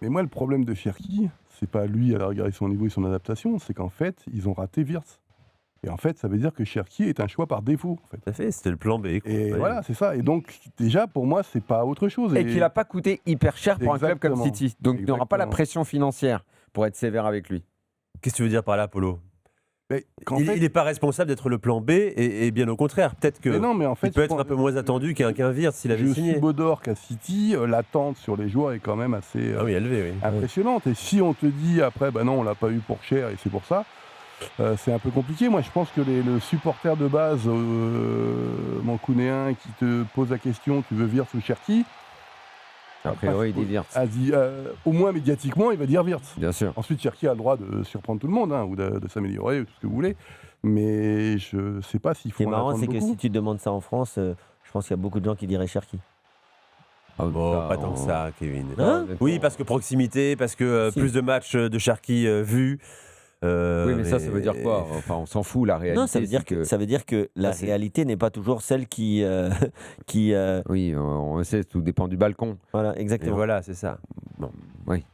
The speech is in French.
Mais moi, le problème de Cherki, c'est pas lui à regarder son niveau et son adaptation, c'est qu'en fait, ils ont raté Wirtz. Et en fait, ça veut dire que Cherki est un choix par défaut. En fait. Tout à fait, c'était le plan B. Quoi. Et Ouais. voilà, c'est ça. Et donc, déjà, pour moi, c'est pas autre chose. Et qu'il n'a pas coûté hyper cher pour un club comme Exactement. City. Donc il n'aura pas la Exactement. pression financière pour être sévère avec lui. Qu'est-ce que tu veux dire par là, Polo? Mais qu'en Il fait- n'est pas responsable d'être le plan B et bien au contraire. Peut-être que Mais non, mais en fait, il peut je être pense- un peu moins attendu qu'un Wirtz s'il avait je signé. suis Bodor qu'à City, l'attente sur les joueurs est quand même assez Ah oui, élevé, oui. impressionnante. Et si on te dit après, bah non, on l'a pas eu pour cher et c'est pour ça, c'est un peu compliqué. Moi, je pense que le supporter de base mancounéen qui te pose la question, tu veux Wirtz ou Cherki, A priori, il dit Wirtz. au moins médiatiquement, il va dire Wirtz. Bien sûr. Ensuite, Cherki a le droit de surprendre tout le monde, ou de s'améliorer, ou tout ce que vous voulez. Mais je ne sais pas s'il Ce qui faut est en marrant, attendre c'est que beaucoup. si tu demandes ça en France, je pense qu'il y a beaucoup de gens qui diraient Cherki. Bon, Ça, pas tant que on- ça, Kevin. Hein Oui, parce que proximité, parce que Si. plus de matchs de Cherki vus. Oui, mais ça veut dire quoi? Enfin, on s'en fout, la réalité. Non, ça veut dire c'est que, ça veut dire que la c'est- réalité n'est pas toujours celle qui. Oui, on sait, tout dépend du balcon. Voilà, Et exactement. voilà, c'est ça. Oui.